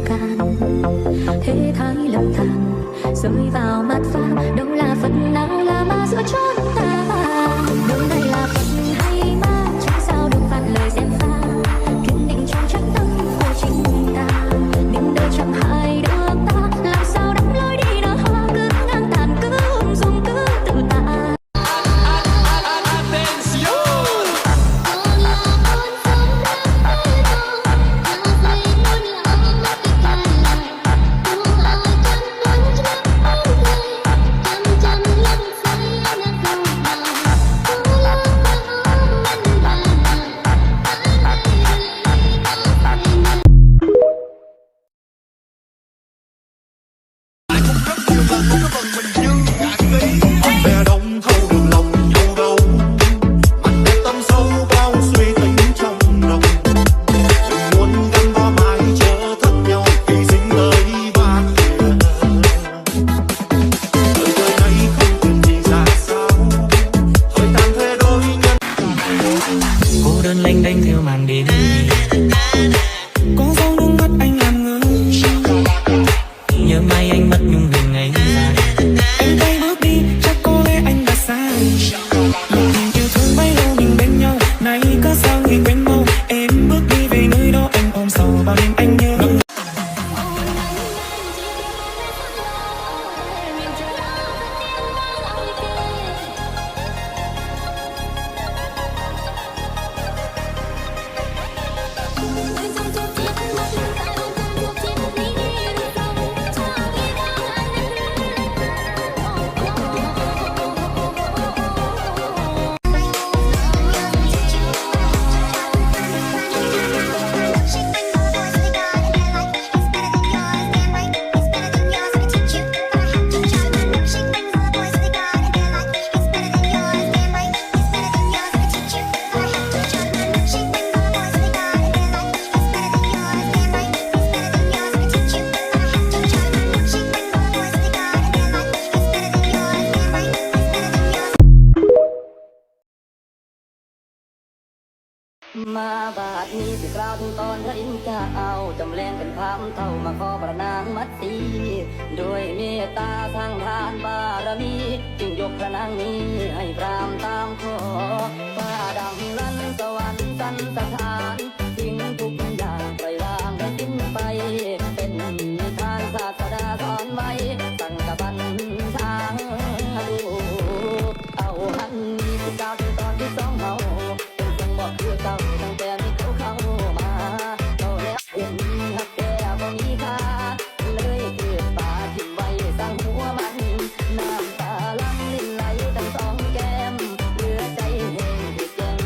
can. Thế thái lập tàn rơi vào mắt phàm, đâu là phật nào là ma giữa chốn ta. Đâu đây là phật hay ma, chẳng sao được vạn lời xem pha. Kiên định trong chắc tâm của chính ta, định đời chẳng hại được ta. Làm sao đắm lối đi nở hoa, cứ ngang tàn cứ ung dung cứ tự ta. Đơn lênh đênh theo màn đêm, có dấu nước mắt anh làm ngơ. Nhớ mai anh mất nhung về ngày dài. Em tay bước đi chắc có lẽ anh đã xa. Một tình yêu thương bấy lâu mình bên nhau, nay có sao người quên mau. Em bước đi về nơi đó anh ôm sầu bao đêm anh nhớ.มาบาดนี้สิกล่าวถึงตอนพระอินทร์จะเอาจำแรงเป็นพามเท่ามาขอประนามมัตสีด้วยเมตตาทางทานบารมีจึงยกพระนางนี้ให้พรามตามขอฟ้าดังลั่นสวรรค์สันสถานทิ้งทุกอย่างปล่อยวางได้สิ้นไปเป็นนิทานศาสดาสอนไว้ตั้งกบันทางดูเอาหันนี้สิกล่าวถึงตอนที่สองเฮาเป็นเสียงบอกคือเก่าตั้งแต่มีเขาเข้ามาเขาแล้วเห็นหักแก่บ่มีค่าเลยเกิดปาทิ่มไว้สั่งหัวมันน้ำตาลังลิ้นไหลตั้งสองแก้มเหลือใจแห้งที่แก้ง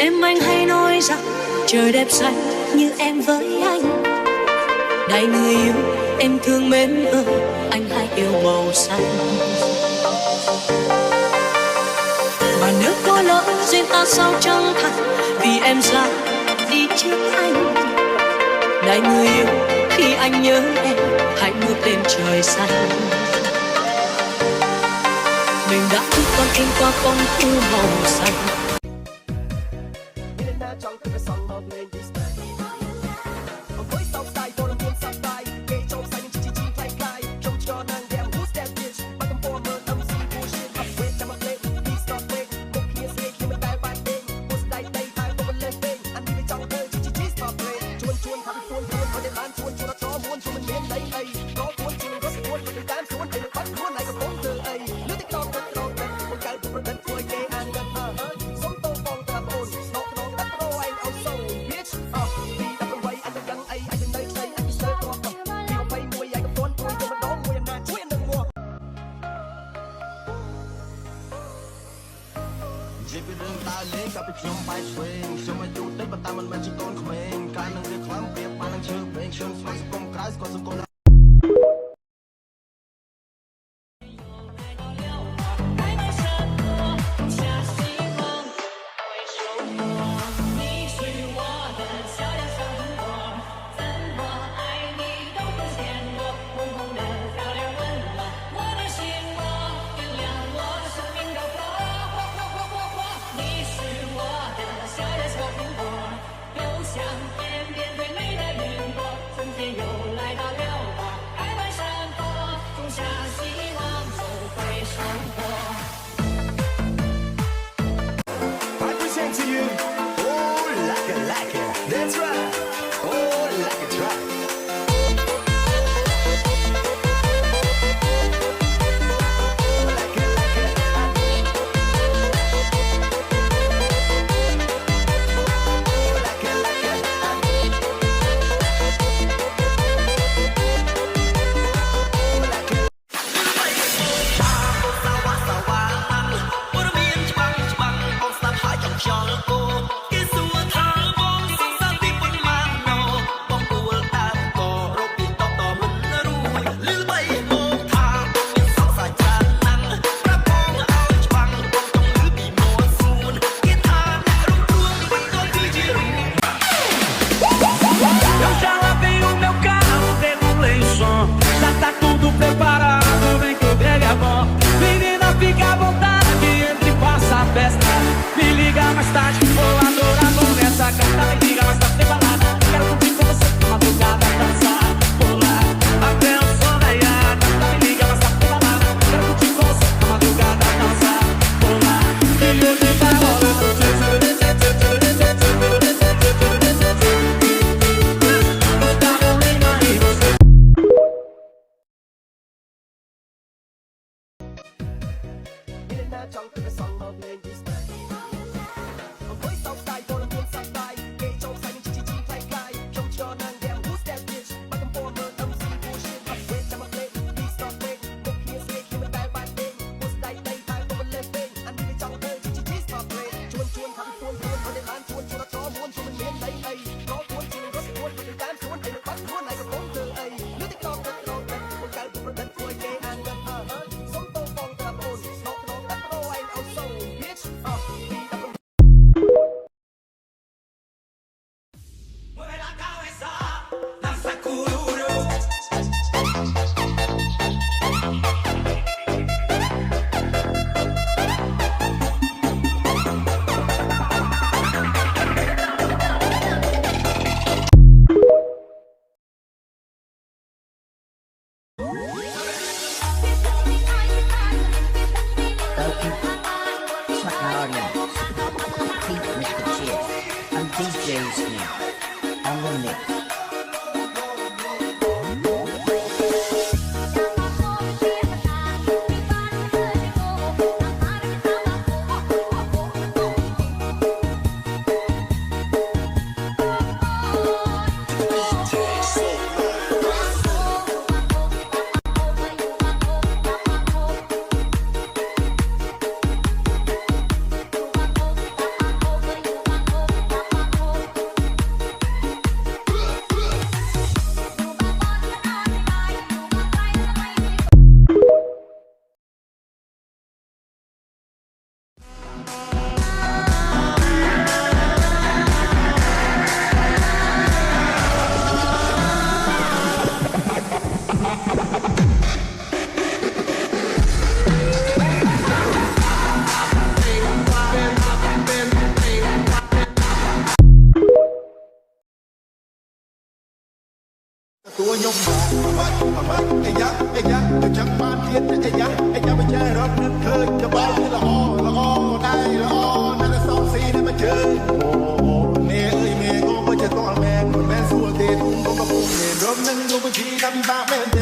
Đêm anh hay nói rằng trời đẹp xanh như em với anh. Này người yêu em thương mến ơi, anh hãy yêu màu xanh. Mà nếu có lỡ duyên ta sao chẳng thành, vì em ra đi trước anh. Này người yêu khi anh nhớ em, hãy ngước lên trời xanh. Mình đã thức con em qua con phố màu xanh. ย็นไอ้ยะไม่ใช่รถนั้นเคยจะไปละอ้อได้ละอ้อนั่นสองสีนี่มาเจอโอ้เน่เอ้ยเมย์ก็ไม่ใช่ตัวแมนคนแมนสัวเตะทุ่งก็มาปุ่มเน่รถนั้นก็ไปทีทำตาแม่เด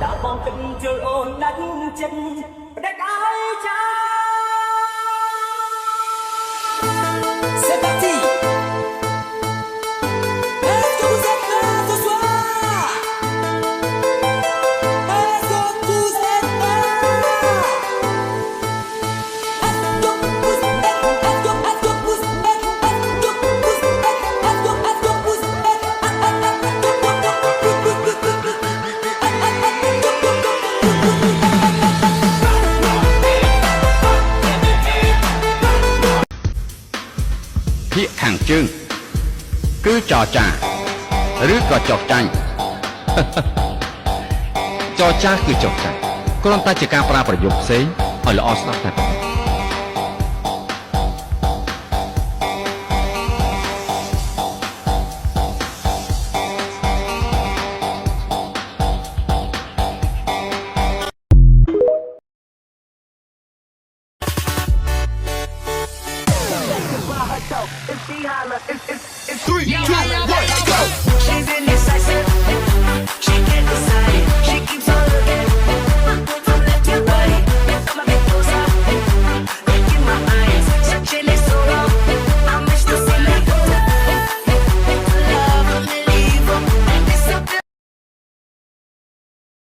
đã còn tình chưa ôn đánh chân đất ái cha. C'est parti. Est-ce que vous êtes là ce soir? Est-ce que vous êtes là? Est-ce que vous êtes? Est-ce que vous êtes? Est-ce que vousភាគខាងជើងគឺចរចាឬក៏ចកចាញ់ ចរចាគឺចកចាញ់គ្រាន់តែជាការប្រើប្រយោគផ្សេងឲ្យល្អស្ដាប់តែប៉ុណ្ណោះ3, 2, 1, go!